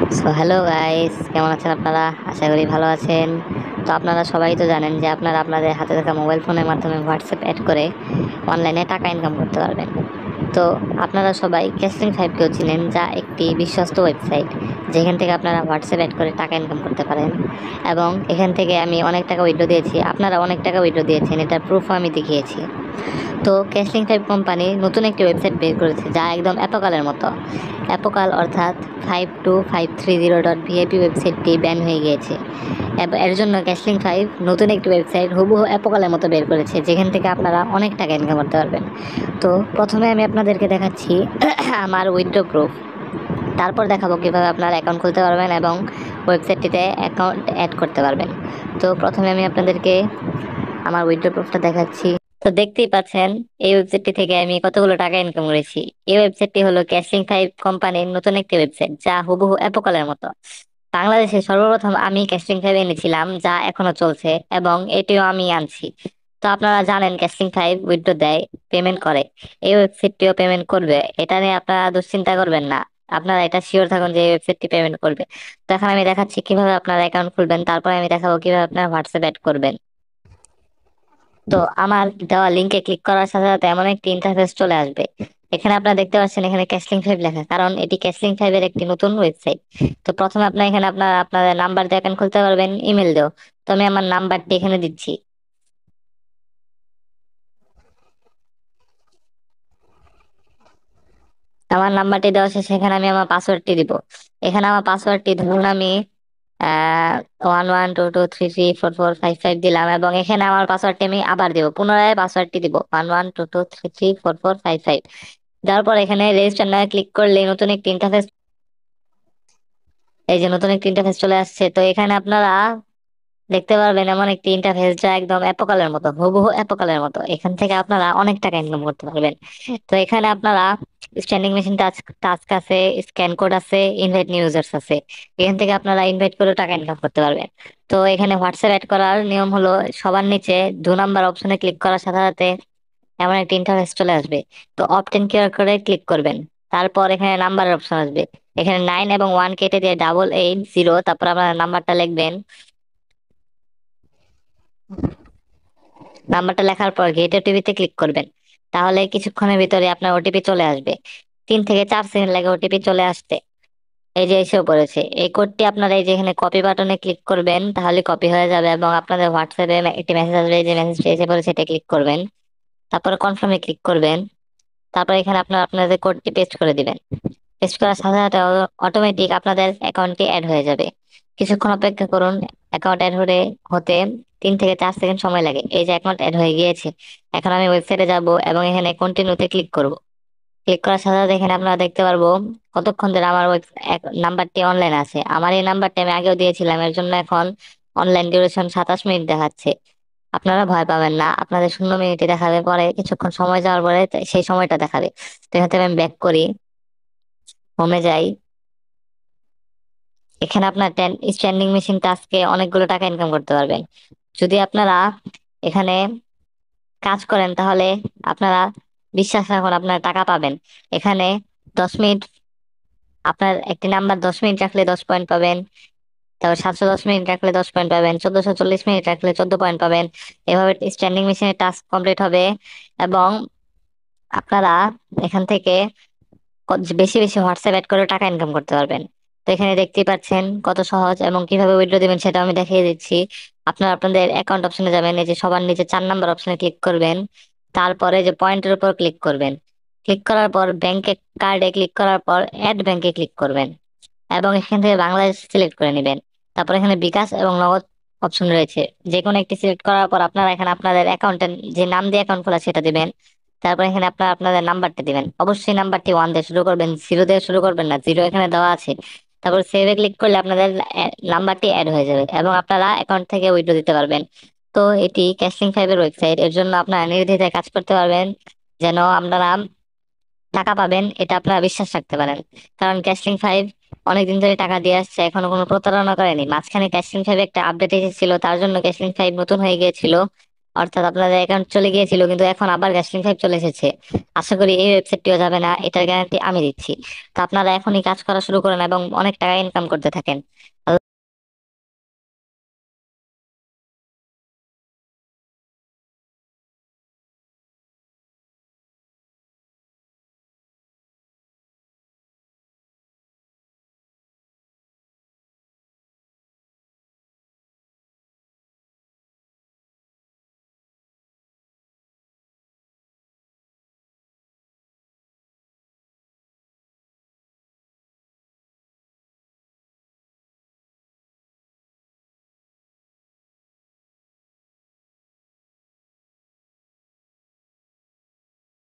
Hello guys, কেমন আছেন আপনারা? আশা করি ভালো আছেন। তো আপনারা সবাই তো জানেন যে আপনারা আপনাদের হাতে থাকা মোবাইল ফোনের মাধ্যমে হোয়াটসঅ্যাপ অ্যাড করে অনলাইনে টাকা ইনকাম করতে পারবেন। তো আপনারা সবাই ক্যাশলিং 5কেও চিনেন, যা একটি বিশ্বস্ত ওয়েবসাইট যেখান থেকে আপনারা হোয়াটসঅ্যাপ অ্যাড করে টাকা ইনকাম করতে পারেন। এবং এখান থেকে আমি অনেক টাকা উইথড্র দিয়েছি, আপনারা অনেক টাকা উইথড্র দিয়েছেন, এটার প্রুফও আমি দেখিয়েছি। তো ক্যাশলিং 5 কোম্পানি নতুন একটি ওয়েবসাইট বের করেছে যা একদম অ্যাপোকালের মতো। অ্যাপোকাল অর্থাৎ 52,530.vip ওয়েবসাইটটি ব্যান হয়ে গিয়েছে। এর জন্য ক্যাশলিং 5 নতুন একটি ওয়েবসাইট হুবহু অ্যাপোকালের মতো বের করেছে, যেখান থেকে আপনারা অনেক টাকা ইনকাম করতে পারবেন। তো প্রথমে আমি আপনাদেরকে দেখাচ্ছি আমার উইথড্র প্রুফ। তারপর দেখাবো কিভাবে আপনারা অ্যাকাউন্ট খুলতে পারবেন এবং ওয়েবসাইটটিতে অ্যাকাউন্ট অ্যাড করতে পারবেন। তো প্রথমে আমি আপনাদেরকে আমার উইথড্র প্রুফটা দেখাচ্ছি। তো দেখতেই পাচ্ছেন এই ওয়েবসাইটটি থেকে আমি কতগুলো টাকা ইনকাম করেছি। এই ওয়েবসাইটটি হলো ক্যাশলিং 5 কোম্পানির নতুন একটি ওয়েবসাইট যা হুবহু অ্যাপোকালের মতো। বাংলাদেশে সর্বপ্রথম আমি ক্যাশলিং 5 এনেছিলাম, যা এখনো চলছে, এবং এটিও আমি আনছি। তো আপনারা জানেন ক্যাশলিং 5 উইথড্র দেয়, পেমেন্ট করে। এই ওয়েবসাইটটিও পেমেন্ট করবে, এটা নিয়ে আপনারা দুশ্চিন্তা করবেন না। আপনারা এটা শিওর থাকুন যে এই ওয়েবসাইটটি পেমেন্ট করবে। তো এখন আমি দেখাচ্ছি কিভাবে আপনারা অ্যাকাউন্ট খুলবেন, তারপরে আমি দেখাবো কিভাবে আপনারা হোয়াটসঅ্যাপ অ্যাড করবেন। তো আমার দেওয়া লিঙ্কে ক্লিক করার সাথে সাথে এমন একটি ইন্টারফেস চলে আসবে। এখানে আপনারা দেখতে পাচ্ছেন এখানে ক্যাশলিং 5 লেখা, কারণ এটি ক্যাশলিং 5 এর একটি নতুন ওয়েবসাইট। তো প্রথমে আপনার এখানে আপনাদের নাম্বার দিয়ে অ্যাকাউন্ট খুলতে পারবেন, ইমেল দিও। তো আমি আমার নাম্বারটি এখানে দিচ্ছি। আমার নাম্বারটি দেওয়া শেষে এখানে আমি আমার পাসওয়ার্ডটি দিব। এখানে আমার পাসওয়ার্ডটি ধরুন আমি 1122233445 দিলাম, এবং এখানে আমার পাসওয়ার্ডটি আমি আবার দিব, পুনরায় পাসওয়ার্ডটি দিব 1122233445। দেওয়ার পর এখানে রেজিস্টার নাও ক্লিক করলে নতুন একটি ইন্টারফেস, এই যে নতুন একটি ইন্টারফেস চলে আসছে। তো এখানে আপনারা দেখতে পারবেন এমন একটি ইন্টারফেস যা একদম অ্যাপোকালের মতো, হুবহু অ্যাপোকালের মতো। এখান থেকে আপনারা অনেক টাকা ইনকাম করতে পারবেন। তো এখানে আপনারা স্ট্যান্ডিং মেশিন টাস্ক আছে, স্ক্যান কোড আছে, ইনভাইট নিউ ইউজার্স আছে। এখান থেকে আপনারা ইনভাইট করে টাকা ইনকাম করতে পারবেন। তো এখানে হোয়াটসঅ্যাপ অ্যাড করার নিয়ম হলো, সবার নিচে 2 নাম্বার অপশনে ক্লিক করার সাথে সাথে এমন একটা ইন্টারফেস চলে আসবে। তো অপটেন কেয়ার করে ক্লিক করবেন। তারপর এখানে নাম্বারের অপশন আসবে। এখানে 9 এবং 1 কেটে দিয়ে 8880, তারপর আপনার নাম্বারটা লিখবেন। নাম্বারটা লেখার পর গেট ওটিপিতে ক্লিক করবেন। তাহলে কিছুক্ষণের ভিতরে আপনার ওটিপি চলে আসবে। 3 থেকে 4 সেকেন্ড লাগে ওটিপি চলে আসতে। এই যে এসেও পড়েছে। এই কোডটি আপনারা এই যে এখানে কপি বাটনে ক্লিক করবেন, তাহলে কপি হয়ে যাবে, এবং আপনাদের হোয়াটসঅ্যাপে একটি মেসেজ আসবে, এই যে মেসেজটি এসে পড়েছে, এটা ক্লিক করবেন। তারপরে কনফার্মে ক্লিক করবেন। তারপর এখানে আপনাদের কোডটি পেস্ট করে দিবেন। পেস্ট করার সাথে সাথে অটোমেটিক আপনাদের অ্যাকাউন্টটি অ্যাড হয়ে যাবে। কিছুক্ষণ অপেক্ষা করুন। অ্যাকাউন্ট অ্যাড হতে 3 থেকে 4 সেকেন্ড সময় লাগে। এই যে অ্যাকাউন্ট অ্যাড হয়ে গিয়েছে। এখন আমি ওয়েবসাইটে যাব এবং এখানে কন্টিনিউতে ক্লিক করব। ক্লিক করার সাথে সাথে এখানে আপনারা দেখতে পারবো কতক্ষণ ধরে আমার ওই নাম্বারটি অনলাইন আছে। আমার এই নাম্বারটি আমি আগেও দিয়েছিলাম, এর জন্য এখন অনলাইন ডিউরেশন 27 মিনিট দেখাচ্ছে। আপনারা ভয় পাবেন না, আপনাদের 0 মিনিটে দেখাবে, পরে কিছুক্ষণ সময় যাওয়ার পরে সেই সময়টা দেখাবে। তো এখান থেকে আমি ব্যাক করি, হোমে যাই। এখানে আপনার স্ট্যান্ডিং মেশিন টাস্কে অনেকগুলো টাকা ইনকাম করতে পারবেন। যদি আপনারা এখানে কাজ করেন তাহলে আপনারা বিশ্বাস রাখুন আপনারা টাকা পাবেন। এখানে 10 মিনিট, আপনার একটি নাম্বার 10 মিনিট রাখলে 10 পয়েন্ট পাবেন। তারপর 710 মিনিট রাখলে 10 পয়েন্ট পাবেন, 1440 মিনিট রাখলে 14 পয়েন্ট পাবেন। এভাবে স্ট্যান্ডিং মেশিনের টাস্ক কমপ্লিট হবে, এবং আপনারা এখান থেকে বেশি বেশি হোয়াটসঅ্যাপ অ্যাড করে টাকা ইনকাম করতে পারবেন। তো এখানে দেখতেই পাচ্ছেন কত সহজ, এবং কিভাবে উইথড্র দিবেন সেটা আমি দেখিয়ে দিচ্ছি। আপনারা আপনাদের অ্যাকাউন্ট অপশনে যাবেন, এই যে সবার নিচে 4 নাম্বার অপশনে ক্লিক করবেন। তারপরে যে পয়েন্টের উপর ক্লিক করবেন। ক্লিক করার পর ব্যাংকে কার্ডে ক্লিক করার পর অ্যাড ব্যাংকে ক্লিক করবেন, এবং এখান থেকে বাংলাদেশ সিলেক্ট করে নেবেন। তারপর এখানে বিকাশ এবং নগদ অপশন রয়েছে। যে কোনো একটি সিলেক্ট করার পর আপনারা এখানে আপনাদের অ্যাকাউন্টের যে নাম দিয়ে অ্যাকাউন্ট খোলা সেটা দিবেন। তারপর এখানে আপনাদের নাম্বারটা দিবেন। অবশ্যই নাম্বারটি 1 দিয়ে শুরু করবেন, 0 দিয়ে শুরু করবেন না, 0 এখানে দেওয়া আছে। তারপর সেভে ক্লিক করলে আপনাদের নাম্বারটি অ্যাড হয়ে যাবে, এবং আপনারা অ্যাকাউন্ট থেকে উইথড্র দিতে পারবেন। তো এটি ক্যাশলিং 5 এর ওয়েবসাইট, এর জন্য আপনারা নির্দ্বিধায় কাজ করতে পারবেন। যেন আপনারা টাকা পাবেন এটা আপনারা বিশ্বাস রাখতে পারেন। কারণ ক্যাশলিং 5 অনেকদিন ধরে টাকা দিয়ে আসছে, এখনো কোনো প্রতারণা করেনি। মাঝখানে ক্যাশলিং 5 একটা আপডেট এসেছিল, তার জন্য ক্যাশলিং 5 নতুন হয়ে গিয়েছিল। অর্থাৎ আপনাদের অ্যাকাউন্ট চলে গিয়েছিল কিন্তু এখন আবার গ্যাসলিন 5 চলে এসেছে। আশা করি এই ওয়েবসাইটটিও যাবে না, এটার গ্যারান্টি আমি দিচ্ছি। তো আপনারা এখনই কাজ করা শুরু করেন এবং অনেক টাকা ইনকাম করতে থাকেন।